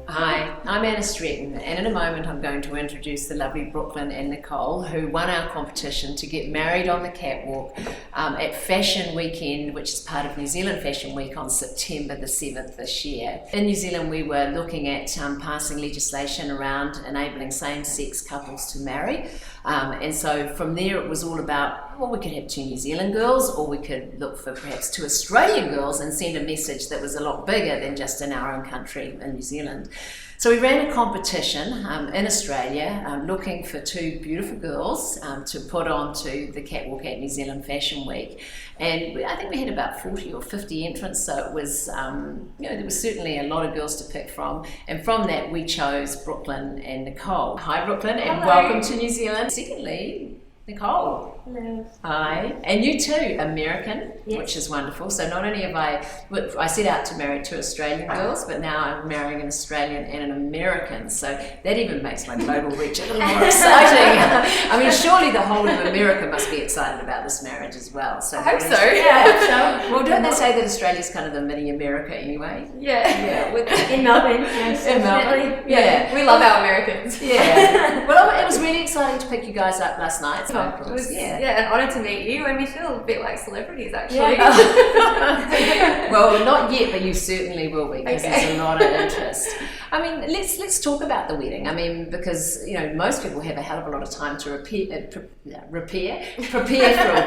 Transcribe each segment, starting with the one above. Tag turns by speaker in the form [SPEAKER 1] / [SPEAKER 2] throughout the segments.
[SPEAKER 1] Hi, I'm Annah Stretton, and in a moment I'm going to introduce the lovely Brooklyn and Nicole, who won our competition to get married on the catwalk at Fashion Weekend, which is part of New Zealand Fashion Week, on September the 7th this year. In New Zealand we were looking at passing legislation around enabling same-sex couples to marry, and so from there it was all about, well, we could have 2 New Zealand girls, or we could look for perhaps 2 Australian girls and send a message that was a lot bigger than just in our own country in New Zealand. So we ran a competition in Australia looking for 2 beautiful girls to put onto the catwalk at New Zealand Fashion Week. And I think we had about 40 or 50 entrants, so it was, there was certainly a lot of girls to pick from. And from that we chose Brooklyn and Nicole. Hi Brooklyn, and welcome to New Zealand. Secondly, Nicole.
[SPEAKER 2] Hello.
[SPEAKER 1] Hi. And you too, American,
[SPEAKER 2] yes.
[SPEAKER 1] Which is wonderful. So not only have I set out to marry 2 Australian girls, but now I'm marrying an Australian and an American. So that even makes my global reach a little more exciting. I mean, surely the whole of America must be excited about this marriage as well. So
[SPEAKER 3] I hope so.
[SPEAKER 1] Yeah, I hope so. Well, don't they say that Australia's kind of the mini America anyway?
[SPEAKER 3] Yeah.
[SPEAKER 2] In Melbourne, yes,
[SPEAKER 1] in
[SPEAKER 2] definitely.
[SPEAKER 1] Melbourne. Yeah.
[SPEAKER 3] We love our Americans.
[SPEAKER 1] Yeah. Well, it was really exciting to pick you guys up last night. So
[SPEAKER 3] it was an honour to meet you, and we feel a bit like celebrities actually.
[SPEAKER 1] Yeah. Well, not yet, but you certainly will be, because there's a lot of interest. I mean, let's talk about the wedding. I mean, because most people have a hell of a lot of time to prepare for a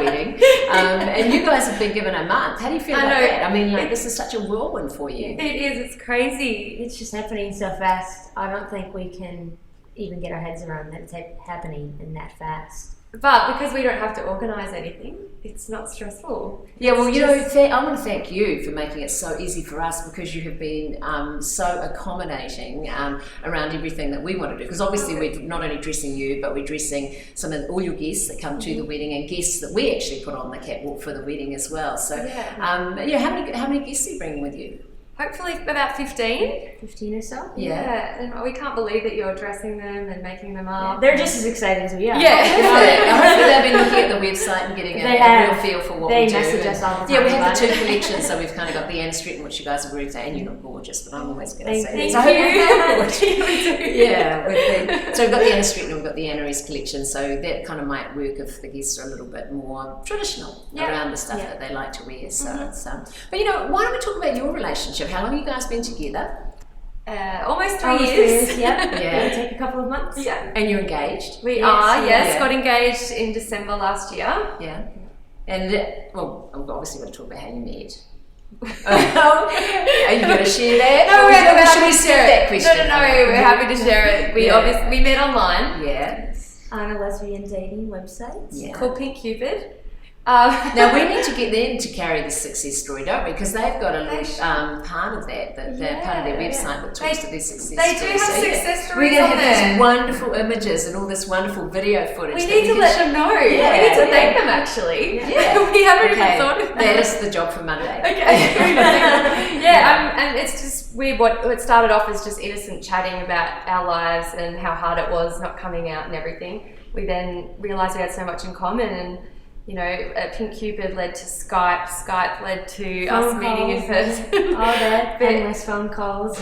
[SPEAKER 1] wedding, and you guys have been given a month. How do you feel about that? I mean, this is such a whirlwind for you.
[SPEAKER 3] It is. It's crazy.
[SPEAKER 2] It's just happening so fast. I don't think we can even get our heads around that it's happening in that fast.
[SPEAKER 3] But because we don't have to organise anything, it's not stressful.
[SPEAKER 1] Yeah, well, I want to thank you for making it so easy for us, because you have been so accommodating around everything that we want to do. Because obviously we're not only dressing you, but we're dressing all your guests that come to the wedding, and guests that we actually put on the catwalk for the wedding as well. So, how many guests are you bringing with you?
[SPEAKER 3] Hopefully about 15.
[SPEAKER 2] 15 or so?
[SPEAKER 3] Yeah, and we can't believe that you're dressing them and making them up.
[SPEAKER 2] Yeah. They're just as excited as we are.
[SPEAKER 3] Yeah.
[SPEAKER 1] Hopefully they've been looking at the website and getting a real feel for what we do.
[SPEAKER 2] They message us all the time.
[SPEAKER 1] Yeah, we have the 2 collections, so we've kind of got the Anna Stretton, which you guys have already said, and you look gorgeous, but I'm always going to say
[SPEAKER 3] that.
[SPEAKER 1] So
[SPEAKER 3] Thank you.
[SPEAKER 1] Yeah, so we've got the Anna Stretton and we've got the Anna S collection, so that kind of might work if the guests are a little bit more traditional around the stuff that they like to wear. So it's, but why don't we talk about your relationship? How long have you guys been together?
[SPEAKER 3] Almost 3 years.
[SPEAKER 2] Yeah. It'll take a couple of months.
[SPEAKER 3] Yeah.
[SPEAKER 1] And you're engaged?
[SPEAKER 3] We are, yes. Got engaged in December last year.
[SPEAKER 1] Yeah. And, we've obviously got to talk about how you met. Are you going to share that?
[SPEAKER 3] No, we're happy to
[SPEAKER 1] share that question.
[SPEAKER 3] No, we're happy to share it. We met online.
[SPEAKER 1] Yeah.
[SPEAKER 2] On a lesbian dating website
[SPEAKER 3] called Pink Cupid.
[SPEAKER 1] Now we need to get them to carry the success story, don't we? Because they've got a little part of that they're part of their website that talks to their success story.
[SPEAKER 3] They do have success stories.
[SPEAKER 1] We're going to
[SPEAKER 3] on
[SPEAKER 1] have
[SPEAKER 3] there.
[SPEAKER 1] these wonderful images and all this wonderful video footage.
[SPEAKER 3] We need to let them know.
[SPEAKER 1] Yeah,
[SPEAKER 3] we need to thank them actually.
[SPEAKER 1] Yeah.
[SPEAKER 3] We haven't even thought of that.
[SPEAKER 1] That is the job for Monday.
[SPEAKER 3] Okay. And it's just weird. What started off as just innocent chatting about our lives and how hard it was not coming out and everything. We then realised we had so much in common, and Pink Cupid led to Skype. Skype led to us meeting in person.
[SPEAKER 2] All that endless phone calls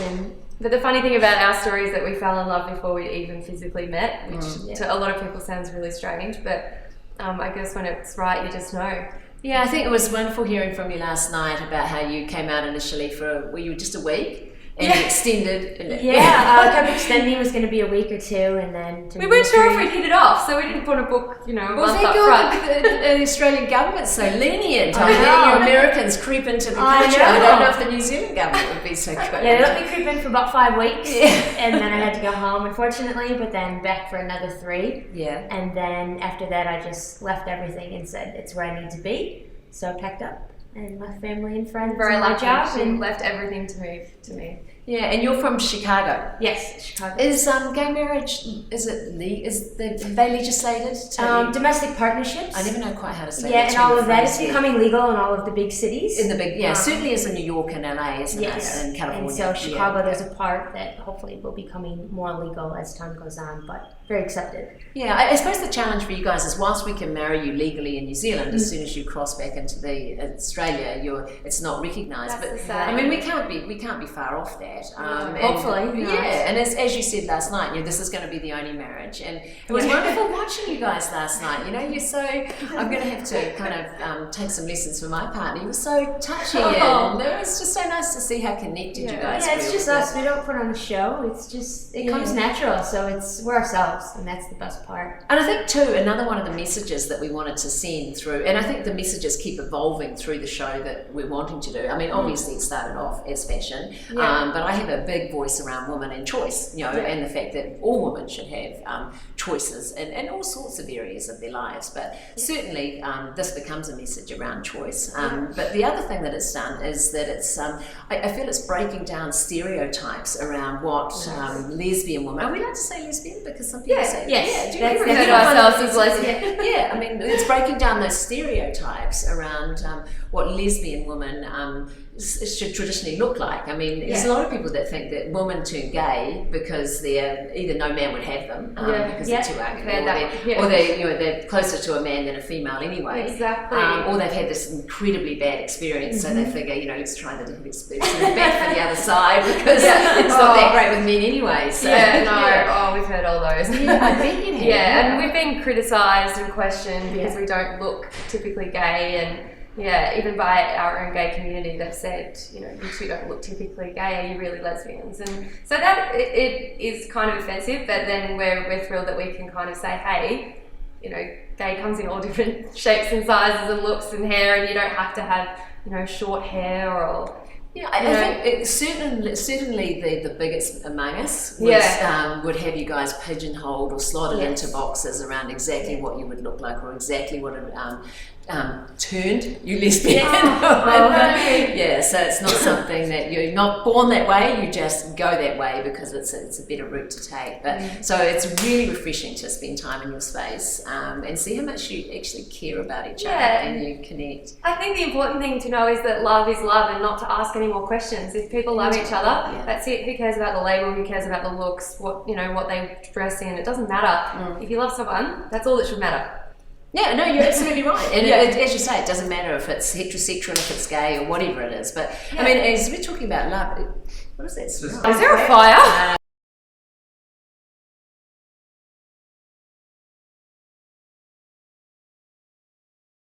[SPEAKER 3] But the funny thing about our story is that we fell in love before we even physically met, which to a lot of people sounds really strange. But I guess when it's right, you just know.
[SPEAKER 1] Yeah, I think it was wonderful hearing from you last night about how you came out initially were you just a week? And you extended.
[SPEAKER 2] I kept extending. It was going to be a week or 2, and then
[SPEAKER 3] we weren't sure if we'd hit it off, so we didn't want to book, a month up front.
[SPEAKER 1] The Australian government's so lenient on letting you Americans creep into the country. I don't know if the New Zealand government would be so good.
[SPEAKER 2] Yeah, they let me creep in for about 5 weeks, and then I had to go home, unfortunately, but then back for another 3.
[SPEAKER 1] Yeah.
[SPEAKER 2] And then after that, I just left everything and said, it's where I need to be. So I packed up and left family and friends and my job.
[SPEAKER 3] And left everything to move to me.
[SPEAKER 1] Yeah, and you're from Chicago.
[SPEAKER 2] Yes, Chicago.
[SPEAKER 1] Is gay marriage, have they legislated?
[SPEAKER 2] Domestic partnerships.
[SPEAKER 1] I never know quite how to say
[SPEAKER 2] Yeah,
[SPEAKER 1] that.
[SPEAKER 2] and all of that is becoming legal in all of the big cities.
[SPEAKER 1] In the big, certainly is in New York and LA, isn't it? And California.
[SPEAKER 2] And so Chicago, there's a part that hopefully will be becoming more legal as time goes on, but very accepted.
[SPEAKER 1] Yeah, I suppose the challenge for you guys is whilst we can marry you legally in New Zealand, as soon as you cross back into Australia, it's not recognised. But I mean, we can't be far off that.
[SPEAKER 2] Hopefully,
[SPEAKER 1] and as you said last night, this is going to be the only marriage, and it was wonderful watching you guys last night. You're so. I'm going to have to kind of take some lessons from my partner. You were so touchy, and it was just so nice to see how connected you guys were.
[SPEAKER 2] Yeah, it's just us. We don't put on a show. It's just it comes natural. So we're ourselves, and that's the best part.
[SPEAKER 1] And I think too, another one of the messages that we wanted to send through, and I think the messages keep evolving through the show that we're wanting to do. I mean, obviously it started off as fashion, but I have a big voice around women and choice, and the fact that all women should have choices in all sorts of areas of their lives. But certainly this becomes a message around choice. But the other thing that it's done is that it's, I feel it's breaking down stereotypes around what lesbian women, are we allowed to say lesbian? Because some people say,
[SPEAKER 3] do you refer to ourselves as lesbian?
[SPEAKER 1] Yeah, I mean, it's breaking down those stereotypes around what lesbian women should traditionally look like. I mean, there's a lot of people that think that women turn gay because they're either no man would have them because they're too ugly, or they're closer to a man than a female anyway.
[SPEAKER 3] Exactly.
[SPEAKER 1] Or they've had this incredibly bad experience, so they figure, let's try the different experience and back for the other side because it's not that great with men anyway. So,
[SPEAKER 3] we've heard all those.
[SPEAKER 2] Yeah, I bet you have.
[SPEAKER 3] And we've been criticised and questioned because we don't look typically gay, and even by our own gay community, they've said, you two don't look typically gay, are you really lesbians? And so that it is kind of offensive, but then we're thrilled that we can kind of say, hey, gay comes in all different shapes and sizes and looks and hair, and you don't have to have, short hair or...
[SPEAKER 1] Yeah, I think certainly the biggest among us would have you guys pigeonholed or slotted into boxes around exactly what you would look like or exactly what turned you lesbian. So it's not something that you're not born that way, you just go that way because it's a better route to take. But so it's really refreshing to spend time in your space and see how much you actually care about each other and you connect.
[SPEAKER 3] I think the important thing to know is that love is love and not to ask any more questions. If people love each other, that's it. Who cares about the label? Who cares about the looks? What they dress in? It doesn't matter. If you love someone, that's all that should matter.
[SPEAKER 1] Yeah, no, you're absolutely right. And as you say, it doesn't matter if it's heterosexual, if it's gay or whatever it is. But I mean, as we're talking about love, what is that?
[SPEAKER 3] Is there a fire?